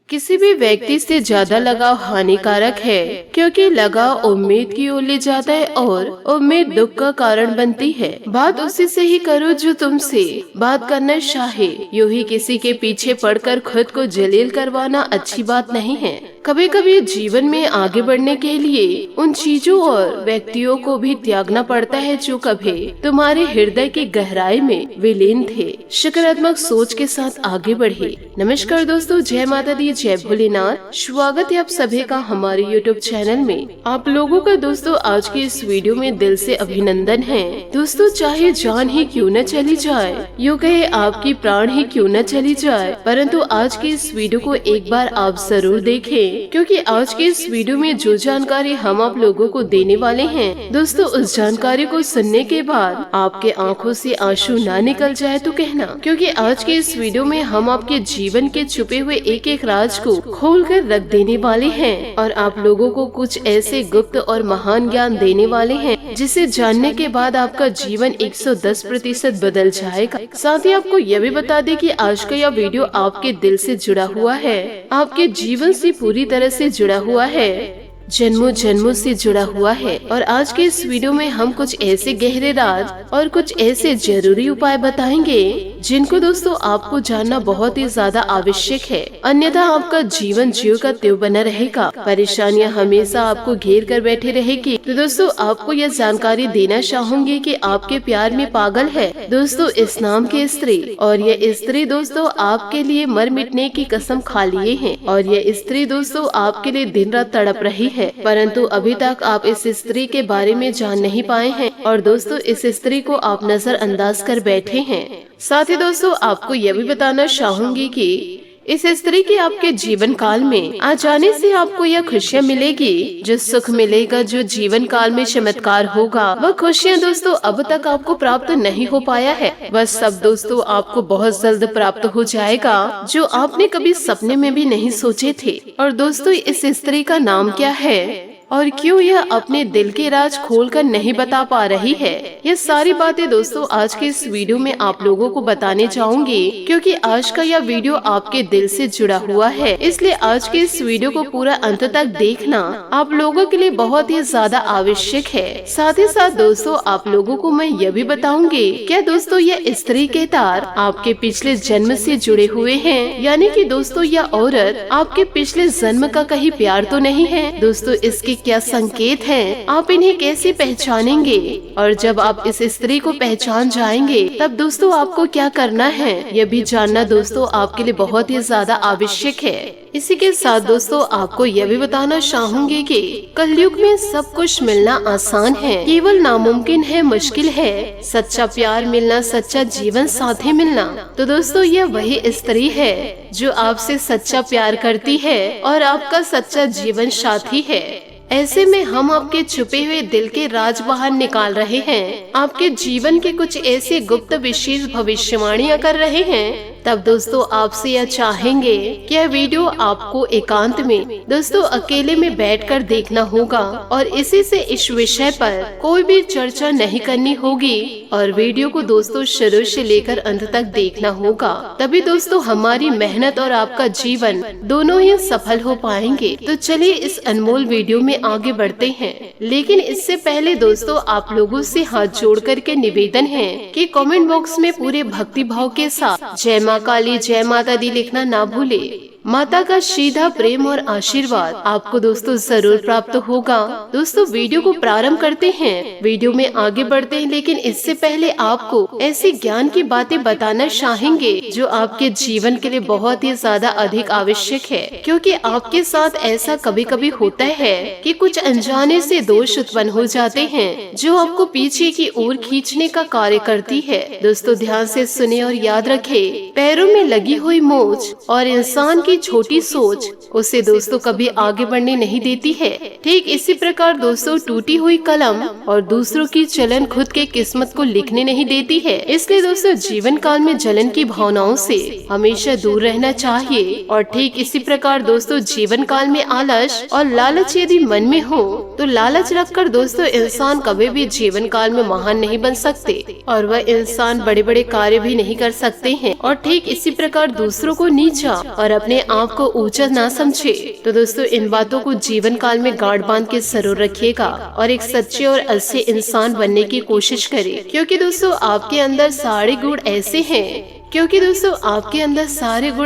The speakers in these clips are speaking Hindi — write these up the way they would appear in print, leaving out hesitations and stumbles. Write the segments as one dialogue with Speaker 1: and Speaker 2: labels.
Speaker 1: किसी भी व्यक्ति से ज्यादा लगाव हानिकारक है, क्योंकि लगाव उम्मीद की ओर ले जाता है और उम्मीद दुख का कारण बनती है। बात उसी से ही करो जो तुमसे बात करना चाहे। यूं ही किसी के पीछे पड़कर खुद को जलील करवाना अच्छी बात नहीं है। कभी कभी जीवन में आगे बढ़ने के लिए उन चीजों और व्यक्तियों को भी त्यागना पड़ता है जो कभी तुम्हारे हृदय की गहराई में विलीन थे। सकारात्मक सोच के साथ आगे बढ़े। नमस्कार दोस्तों, जय माता दी, जय भोलेनाथ। स्वागत है आप सभी का हमारे YouTube चैनल में। आप लोगों का दोस्तों आज की इस वीडियो में दिल से अभिनंदन है। दोस्तों, चाहे जान ही क्यों न चली जाए, यूँ कहे आपकी प्राण ही क्यों न चली जाए, परंतु आज की इस वीडियो को एक बार आप जरूर देखें, क्योंकि आज की इस वीडियो में जो जानकारी हम आप लोगों को देने वाले हैं दोस्तों, उस जानकारी को सुनने के बाद आपके आंखों से आंसू ना निकल जाए तो कहना, क्योंकि आज के इस वीडियो में हम आपके जीवन के छुपे हुए एक एक राज को खोल कर रख देने वाले हैं और आप लोगों को कुछ ऐसे गुप्त और महान ज्ञान देने वाले हैं जिसे जानने के बाद आपका जीवन 110% बदल जाएगा। साथ ही आपको यह भी बता दें कि आज का यह वीडियो आपके दिल से जुड़ा हुआ है, आपके जीवन से पूरी तरह से जुड़ा हुआ है, जन्मों जन्मों से जुड़ा हुआ है। और आज के इस वीडियो में हम कुछ ऐसे गहरे राज और कुछ ऐसे जरूरी उपाय बताएंगे जिनको दोस्तों आपको जानना बहुत ही ज्यादा आवश्यक है, अन्यथा आपका जीवन ज्यों का त्यों बना रहेगा। परेशानियां हमेशा आपको घेर कर बैठे रहेगी। तो दोस्तों, आपको यह जानकारी देना चाहूंगी कि आपके प्यार में पागल है दोस्तों इस नाम की स्त्री, और यह स्त्री दोस्तों आपके लिए मर मिटने की कसम खा लिए है, और यह स्त्री दोस्तों आपके लिए दिन रात तड़प रही है, परंतु अभी तक आप इस स्त्री के बारे में जान नहीं पाए हैं और दोस्तों इस स्त्री को आप नजरअंदाज कर बैठे हैं। साथ ही दोस्तों आपको यह भी बताना चाहूंगी कि इस स्त्री के आपके जीवन काल में आ जाने से आपको यह खुशियाँ मिलेगी, जो सुख मिलेगा, जो जीवन काल में चमत्कार होगा, वह खुशियाँ दोस्तों अब तक आपको प्राप्त नहीं हो पाया है, वह सब दोस्तों आपको बहुत जल्द प्राप्त हो जाएगा जो आपने कभी सपने में भी नहीं सोचे थे। और दोस्तों इस स्त्री का नाम क्या है और क्यों यह अपने दिल के राज खोलकर नहीं बता पा रही है, ये सारी बातें दोस्तों आज के इस वीडियो में आप लोगों को बताने चाहूंगी, क्योंकि आज का यह वीडियो आपके दिल से जुड़ा हुआ है। इसलिए आज के इस वीडियो को पूरा अंत तक देखना आप लोगों के लिए बहुत ही ज्यादा आवश्यक है। साथ ही साथ दोस्तों आप लोगों को मैं यह भी बताऊंगी क्या दोस्तों यह स्त्री के तार आपके पिछले जन्म से जुड़े हुए हैं, यानी कि दोस्तों यह औरत आपके पिछले जन्म का कहीं प्यार तो नहीं है। दोस्तों इसके क्या संकेत हैं, आप इन्हें कैसे पहचानेंगे, और जब आप इस स्त्री को पहचान जाएंगे तब दोस्तों आपको क्या करना है, यह भी जानना दोस्तों आपके लिए बहुत ही ज्यादा आवश्यक है। इसी के साथ दोस्तों आपको यह भी बताना चाहूंगी कि कलयुग में सब कुछ मिलना आसान है, केवल नामुमकिन है, मुश्किल है सच्चा प्यार मिलना, सच्चा जीवन साथी मिलना। तो दोस्तों यह वही स्त्री है जो आपसे सच्चा प्यार करती है और आपका सच्चा जीवन साथी है। ऐसे में हम आपके छुपे हुए दिल के राज बाहर निकाल रहे हैं, आपके जीवन के कुछ ऐसे गुप्त विशेष भविष्यवाणियां कर रहे हैं। तब दोस्तों आपसे यह चाहेंगे कि यह वीडियो आपको एकांत में दोस्तों अकेले में बैठकर देखना होगा और इसी से इस विषय पर कोई भी चर्चा नहीं करनी होगी, और वीडियो को दोस्तों शुरू से लेकर अंत तक देखना होगा, तभी दोस्तों हमारी मेहनत और आपका जीवन दोनों ही सफल हो पाएंगे। तो चलिए इस अनमोल वीडियो में आगे बढ़ते हैं, लेकिन इससे पहले दोस्तों आप लोगों से हाथ जोड़ करके निवेदन है कि कमेंट बॉक्स में पूरे भक्ति भाव के साथ जय माँ काली, जय माता दी लिखना ना भूले। माता का सीधा प्रेम और आशीर्वाद आपको दोस्तों जरूर प्राप्त होगा। दोस्तों वीडियो को प्रारंभ करते हैं, वीडियो में आगे बढ़ते हैं, लेकिन इससे पहले आपको ऐसी ज्ञान की बातें बताना चाहेंगे जो आपके जीवन के लिए बहुत ही ज्यादा अधिक आवश्यक है, क्योंकि आपके साथ ऐसा कभी कभी होता है कि कुछ अनजाने से दोष उत्पन्न हो जाते हैं जो आपको पीछे की ओर खींचने का कार्य करती है। दोस्तों ध्यान से सुने और याद रखे, पैरों में लगी हुई मोच और इंसान की छोटी सोच उसे दोस्तों कभी आगे बढ़ने नहीं देती है। ठीक इसी प्रकार दोस्तों टूटी हुई कलम और दूसरों की चलन खुद के किस्मत को लिखने नहीं देती है। इसलिए दोस्तों जीवन काल में जलन की भावनाओं से हमेशा दूर रहना चाहिए। और ठीक इसी प्रकार दोस्तों जीवन काल में आलस और लालच यदि मन में हो तो लालच रखकर दोस्तों इंसान कभी भी जीवन काल में महान नहीं बन सकते और वह इंसान बड़े बड़े कार्य भी नहीं कर सकते हैं। और ठीक इसी प्रकार दूसरों को नीचा और अपने आप को ऊंचा ना समझे। तो दोस्तों इन बातों को जीवन काल में गांठ बांध के जरूर रखिएगा और एक सच्चे और अच्छे इंसान बनने की कोशिश करें, क्योंकि दोस्तों आपके अंदर सारे गुण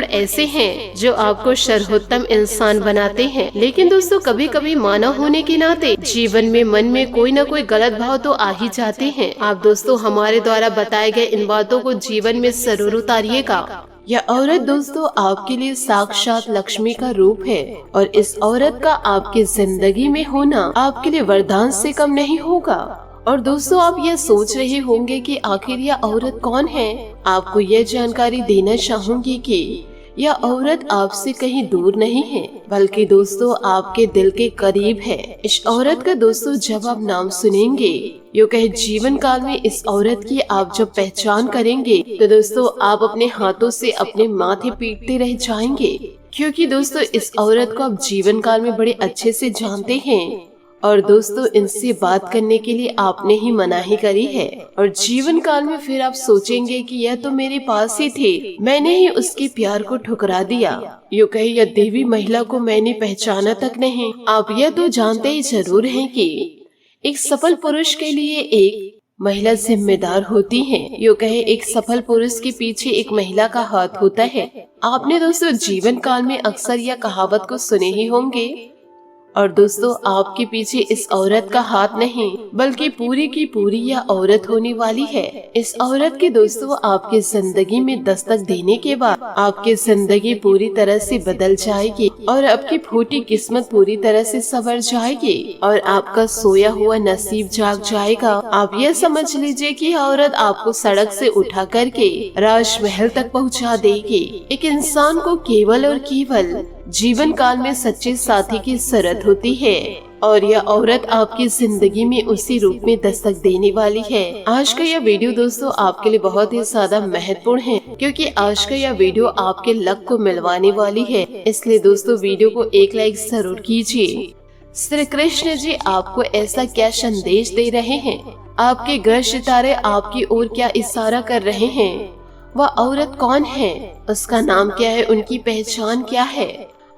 Speaker 1: ऐसे हैं जो आपको सर्वोत्तम इंसान बनाते हैं। लेकिन दोस्तों कभी कभी मानव होने के नाते जीवन में मन में कोई न कोई गलत भाव तो आ ही जाते हैं। आप दोस्तों हमारे द्वारा बताए गए इन बातों को जीवन में जरूर उतारिएगा। यह औरत दोस्तों आपके लिए साक्षात लक्ष्मी का रूप है और इस औरत का आपकी जिंदगी में होना आपके लिए वरदान से कम नहीं होगा। और दोस्तों आप ये सोच रहे होंगे कि आखिर यह औरत कौन है। आपको यह जानकारी देना चाहूंगी कि यह औरत आपसे कहीं दूर नहीं है, बल्कि दोस्तों आपके दिल के करीब है। इस औरत का दोस्तों जब आप नाम सुनेंगे, यूँ कहे जीवन काल में इस औरत की आप जब पहचान करेंगे तो दोस्तों आप अपने हाथों से अपने माथे पीटते रह जाएंगे, क्योंकि दोस्तों इस औरत को आप जीवन काल में बड़े अच्छे से जानते हैं। और दोस्तों इनसे बात करने के लिए आपने ही मनाही करी है और जीवन काल में फिर आप सोचेंगे कि यह तो मेरे पास ही थे, मैंने ही उसके प्यार को ठुकरा दिया। यूँ कहे यह देवी महिला को मैंने पहचाना तक नहीं। आप यह तो जानते ही जरूर हैं कि एक सफल पुरुष के लिए एक महिला जिम्मेदार होती है। यूँ कहे एक सफल पुरुष के पीछे एक महिला का हाथ होता है। आपने दोस्तों जीवन काल में अक्सर यह कहावत को सुने ही होंगे। और दोस्तों आपके पीछे इस औरत का हाथ नहीं, बल्कि पूरी की पूरी यह औरत होने वाली है। इस औरत के दोस्तों आपके जिंदगी में दस्तक देने के बाद आपकी जिंदगी पूरी तरह से बदल जाएगी और आपकी फूटी किस्मत पूरी तरह से संवर जाएगी और आपका सोया हुआ नसीब जाग जाएगा। आप यह समझ लीजिए कि औरत आपको सड़क से उठा करके राजमहल तक पहुंचा देगी। एक इंसान को केवल और केवल जीवन काल में सच्चे साथी की जरूरत होती है और यह औरत आपकी जिंदगी में उसी रूप में दस्तक देने वाली है। आज का यह वीडियो दोस्तों आपके लिए बहुत ही ज्यादा महत्वपूर्ण है, क्योंकि आज का यह वीडियो आपके लक को मिलवाने वाली है। इसलिए दोस्तों वीडियो को एक लाइक जरूर कीजिए। श्री कृष्ण जी आपको ऐसा क्या संदेश दे रहे हैं, आपके ग्रह सितारे आपकी ओर क्या इशारा कर रहे हैं, वह औरत कौन है, उसका नाम क्या है, उनकी पहचान क्या है,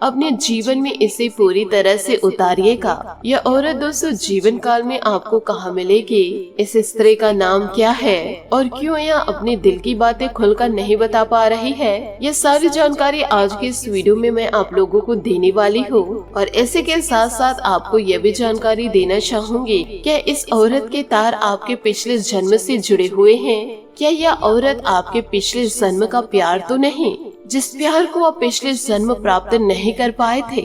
Speaker 1: अपने जीवन में इसे पूरी तरह से उतारिएगा। यह औरत दोस्तों जीवन काल में आपको कहाँ मिलेगी, इस स्त्री का नाम क्या है और क्यों यह अपने दिल की बातें खुलकर नहीं बता पा रही है, यह सारी जानकारी आज के इस वीडियो में मैं आप लोगों को देने वाली हूँ। और ऐसे के साथ साथ आपको यह भी जानकारी देना चाहूंगी क्या इस औरत के तार आपके पिछले जन्म से जुड़े हुए हैं। क्या यह औरत आपके पिछले जन्म का प्यार तो नहीं, जिस प्यार को आप पिछले जन्म प्राप्त नहीं कर पाए थे।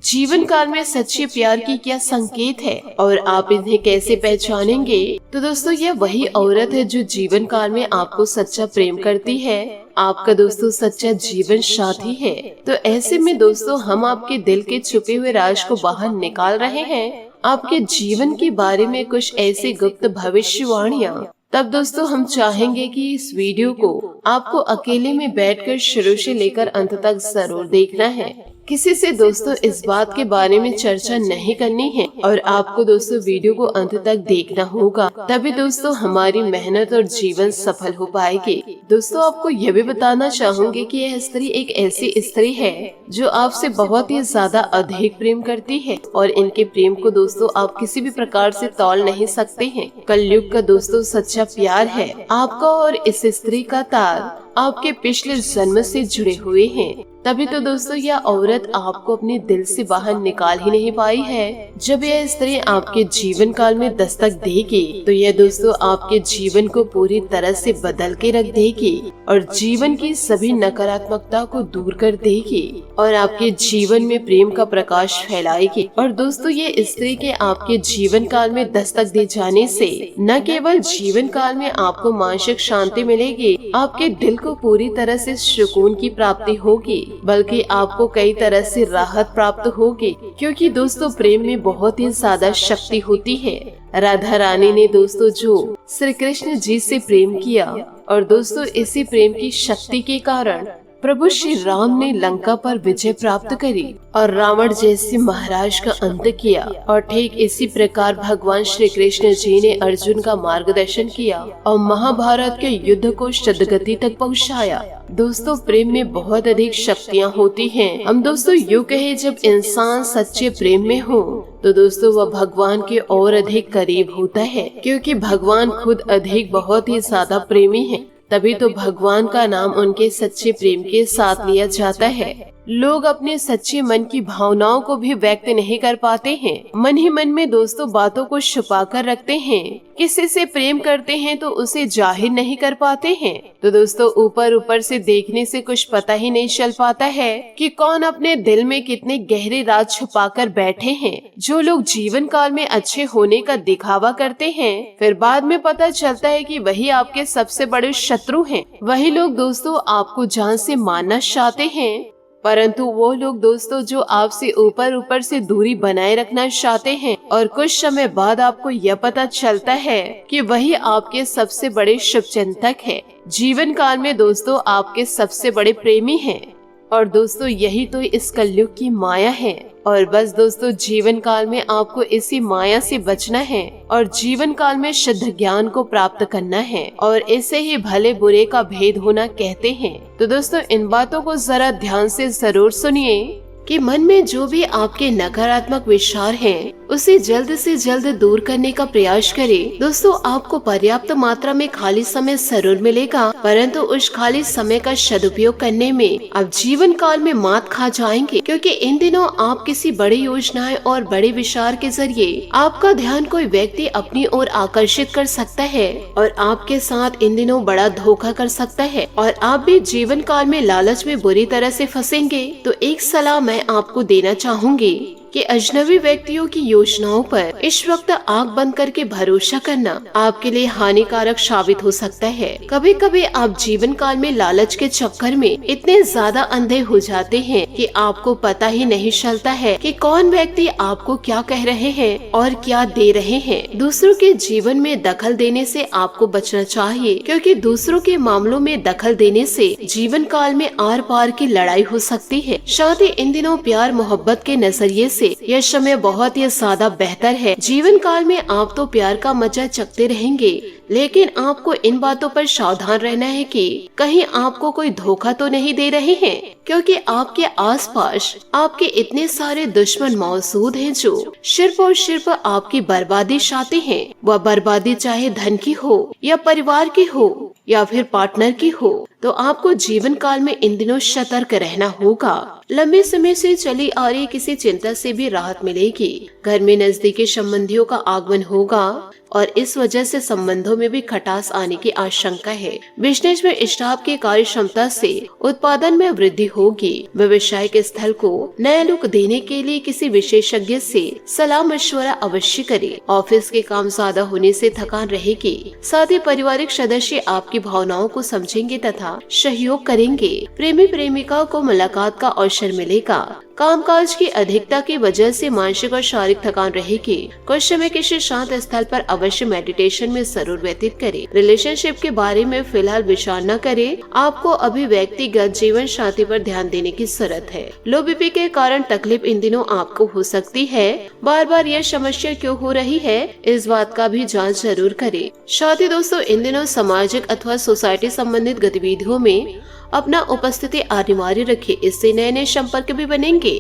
Speaker 1: जीवन काल में सच्चे प्यार की क्या संकेत है और आप इन्हें कैसे पहचानेंगे। तो दोस्तों यह वही औरत है जो जीवन काल में आपको सच्चा प्रेम करती है, आपका दोस्तों सच्चा जीवन साथी है। तो ऐसे में दोस्तों हम आपके दिल के छुपे हुए राज को बाहर निकाल रहे हैं, आपके जीवन के बारे में कुछ ऐसी गुप्त भविष्यवाणियाँ। तब दोस्तों हम चाहेंगे कि इस वीडियो को आपको अकेले में बैठकर शुरू से लेकर अंत तक जरूर देखना है। किसी से दोस्तों इस बात के बारे में चर्चा नहीं करनी है और आपको दोस्तों वीडियो को अंत तक देखना होगा, तभी दोस्तों हमारी मेहनत और जीवन सफल हो पाएगी। दोस्तों आपको यह भी बताना चाहूंगी कि यह स्त्री एक ऐसी स्त्री है जो आपसे बहुत ही ज्यादा अधिक प्रेम करती है और इनके प्रेम को दोस्तों आप किसी भी प्रकार से तौल नहीं सकते हैं। कलयुग का दोस्तों सच्चा प्यार है आपका और इस स्त्री का तार आपके पिछले जन्म से जुड़े हुए हैं। तभी तो दोस्तों यह औरत आपको अपने दिल से बाहर निकाल ही नहीं पाई है। जब यह स्त्री आपके जीवन काल में दस्तक देगी तो यह दोस्तों आपके जीवन को पूरी तरह से बदल के रख देगी और जीवन की सभी नकारात्मकता को दूर कर देगी और आपके जीवन में प्रेम का प्रकाश फैलाएगी। और दोस्तों ये स्त्री के आपके जीवन काल में दस्तक दे जाने से न केवल जीवन काल में आपको मानसिक शांति मिलेगी, आपके दिल को पूरी तरह से सुकून की प्राप्ति होगी, बल्कि आपको कई तरह से राहत प्राप्त होगी, क्योंकि दोस्तों प्रेम में बहुत ही ज्यादा शक्ति होती है। राधा रानी ने दोस्तों जो श्री कृष्ण जी से प्रेम किया और दोस्तों इसी प्रेम की शक्ति के कारण प्रभु श्री राम ने लंका पर विजय प्राप्त करी और रावण जैसे महाराज का अंत किया। और ठीक इसी प्रकार भगवान श्री कृष्ण जी ने अर्जुन का मार्गदर्शन किया और महाभारत के युद्ध को शतगति तक पहुंचाया। दोस्तों, प्रेम में बहुत अधिक शक्तियाँ होती हैं। हम दोस्तों यूँ कहे, जब इंसान सच्चे प्रेम में हो तो दोस्तों वह भगवान के और अधिक करीब होता है, क्योंकि भगवान खुद अधिक बहुत ही ज्यादा प्रेमी है। तभी तो भगवान का नाम उनके सच्चे प्रेम के साथ लिया जाता है। लोग अपने सच्चे मन की भावनाओं को भी व्यक्त नहीं कर पाते हैं। मन ही मन में दोस्तों बातों को छुपा कर रखते हैं। किसी से प्रेम करते हैं तो उसे जाहिर नहीं कर पाते हैं। तो दोस्तों ऊपर ऊपर से देखने से कुछ पता ही नहीं चल पाता है कि कौन अपने दिल में कितने गहरे राज छुपा कर बैठे हैं। जो लोग जीवन काल में अच्छे होने का दिखावा करते हैं, फिर बाद में पता चलता है कि वही आपके सबसे बड़े शत्रु हैं। वही लोग दोस्तों आपको जान से मारना चाहते हैं, परंतु वो लोग दोस्तों जो आपसे ऊपर ऊपर से दूरी बनाए रखना चाहते हैं, और कुछ समय बाद आपको यह पता चलता है कि वही आपके सबसे बड़े शुभचिंतक है। जीवन काल में दोस्तों आपके सबसे बड़े प्रेमी हैं। और दोस्तों यही तो इस कलयुग की माया है। और बस दोस्तों जीवन काल में आपको इसी माया से बचना है और जीवन काल में शुद्ध ज्ञान को प्राप्त करना है, और इसे ही भले बुरे का भेद होना कहते हैं। तो दोस्तों इन बातों को जरा ध्यान से जरूर सुनिए कि मन में जो भी आपके नकारात्मक विचार हैं, उसे जल्द से जल्द दूर करने का प्रयास करें। दोस्तों आपको पर्याप्त मात्रा में खाली समय जरूर मिलेगा, परंतु उस खाली समय का सदुपयोग करने में आप जीवन काल में मात खा जाएंगे, क्योंकि इन दिनों आप किसी बड़ी योजनाएं और बड़े विचार के जरिए आपका ध्यान कोई व्यक्ति अपनी ओर आकर्षित कर सकता है और आपके साथ इन दिनों बड़ा धोखा कर सकता है, और आप भी जीवन काल में लालच में बुरी तरह से फंसेंगे। तो एक सलाह मैं आपको देना चाहूंगी कि अजनबी व्यक्तियों की योजनाओं पर इस वक्त आंख बंद करके भरोसा करना आपके लिए हानिकारक साबित हो सकता है। कभी कभी आप जीवन काल में लालच के चक्कर में इतने ज्यादा अंधे हो जाते हैं कि आपको पता ही नहीं चलता है कि कौन व्यक्ति आपको क्या कह रहे हैं और क्या दे रहे हैं। दूसरों के जीवन में दखल देने से आपको बचना चाहिए, क्योंकि दूसरों के मामलों में दखल देने से जीवन काल में आर पार की लड़ाई हो सकती है। साथ ही इन दिनों प्यार मोहब्बत के नजरिए से यह समय बहुत ही ज्यादा बेहतर है। जीवन काल में आप तो प्यार का मजा चखते रहेंगे, लेकिन आपको इन बातों पर सावधान रहना है कि कहीं आपको कोई धोखा तो नहीं दे रहे हैं, क्योंकि आपके आसपास आपके इतने सारे दुश्मन मौजूद हैं जो सिर्फ और सिर्फ आपकी बर्बादी चाहते हैं। वह बर्बादी चाहे धन की हो या परिवार की हो या फिर पार्टनर की हो, तो आपको जीवन काल में इन दिनों सतर्क रहना होगा। लंबे समय से चली आ रही किसी चिंता से भी राहत मिलेगी। घर में नजदीकी संबंधियों का आगमन होगा और इस वजह से संबंधों में भी खटास आने की आशंका है। बिजनेस में स्टाफ की कार्य क्षमता से उत्पादन में वृद्धि होगी। व्यवसाय के स्थल को नया लुक देने के लिए किसी विशेषज्ञ से सलाह मशवरा अवश्य करें। ऑफिस के काम ज्यादा होने से थकान रहेगी। साथ ही पारिवारिक सदस्य आपकी भावनाओं को समझेंगे तथा सहयोग करेंगे। प्रेमी प्रेमिका को मुलाकात का अवसर मिलेगा। कामकाज की अधिकता की वजह से मानसिक और शारीरिक थकान रहेगी। कुछ समय किसी शांत स्थल पर अवश्य मेडिटेशन में जरूर व्यतीत करें। रिलेशनशिप के बारे में फिलहाल विचार न करें। आपको अभी व्यक्तिगत जीवन साथी पर ध्यान देने की जरूरत है। लो बीपी के कारण तकलीफ इन दिनों आपको हो सकती है। बार बार यह समस्या क्यों हो रही है, इस बात का भी जांच जरूर करें। साथ ही दोस्तों इन दिनों सामाजिक अथवा सोसाइटी संबंधित गतिविधियों में अपना उपस्थिति अनिवार्य रखें। इससे नए नए संपर्क भी बनेंगे।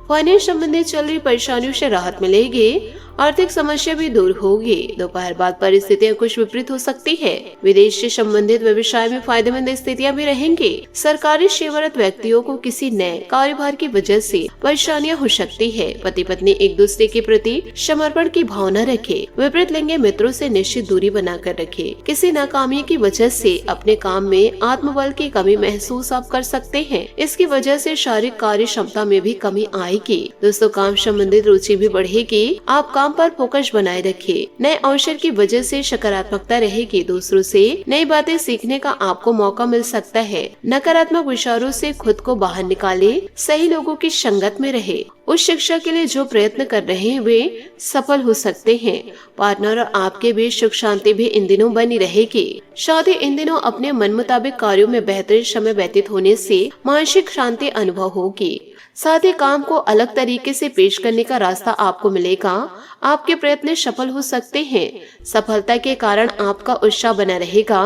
Speaker 1: फाइनेंस संबंधित चल रही परेशानियों से राहत मिलेगी। आर्थिक समस्या भी दूर होगी। दोपहर बाद परिस्थितियां कुछ विपरीत हो सकती है। विदेश से संबंधित व्यवसाय में फायदेमंद स्थितियां भी रहेंगी। सरकारी सेवारत व्यक्तियों को किसी नए कार्यभार की वजह से परेशानियां हो सकती है। पति पत्नी एक दूसरे के प्रति समर्पण की भावना रखे। विपरीत लिंगी मित्रों से निश्चित दूरी बनाकर रखे। किसी नाकामी की वजह से अपने काम में आत्मबल की कमी महसूस आप कर सकते हैं। इसकी वजह से शारीरिक कार्य क्षमता में भी कमी आएगी। दोस्तों काम संबंधित रुचि भी बढ़ेगी। आप काम काम पर फोकस बनाए रखे। नए अवसर की वजह से सकारात्मकता रहेगी। दूसरों से नई बातें सीखने का आपको मौका मिल सकता है। नकारात्मक विचारों से खुद को बाहर निकाले, सही लोगों की संगत में रहे। उस शिक्षा के लिए जो प्रयत्न कर रहे हैं वे सफल हो सकते हैं। पार्टनर और आपके बीच सुख शांति भी इन दिनों बनी रहेगी। साथ ही इन दिनों अपने मन मुताबिक कार्यों में बेहतर समय व्यतीत होने से मानसिक शांति अनुभव होगी। साथ ही काम को अलग तरीके से पेश करने का रास्ता आपको मिलेगा। आपके प्रयत्न सफल हो सकते हैं। सफलता के कारण आपका उत्साह बना रहेगा।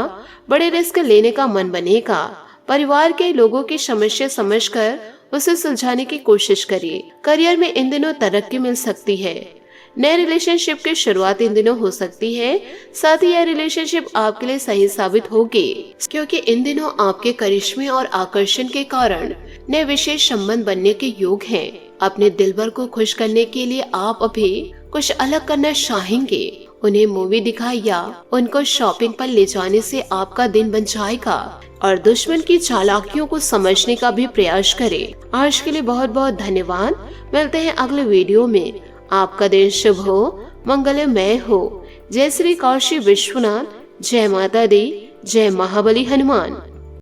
Speaker 1: बड़े रिस्क लेने का मन बनेगा। परिवार के लोगों की समस्या समझकर उसे सुलझाने की कोशिश करिए। करियर में इन दिनों तरक्की मिल सकती है। नए रिलेशनशिप की शुरुआत इन दिनों हो सकती है। साथ ही यह रिलेशनशिप आपके लिए सही साबित होगी, क्योंकि इन दिनों आपके करिश्मे और आकर्षण के कारण नए विशेष संबंध बनने के योग हैं। अपने दिलबर को खुश करने के लिए आप अभी कुछ अलग करना चाहेंगे। उन्हें मूवी दिखाए या उनको शॉपिंग पर ले जाने से आपका दिन बन जाएगा और दुश्मन की चालाकियों को समझने का भी प्रयास करें। आज के लिए बहुत बहुत धन्यवाद। मिलते हैं अगले वीडियो में। आपका दिन शुभ हो, मंगलमय हो। जय श्री काशी विश्वनाथ, जय माता दी, जय महाबली हनुमान।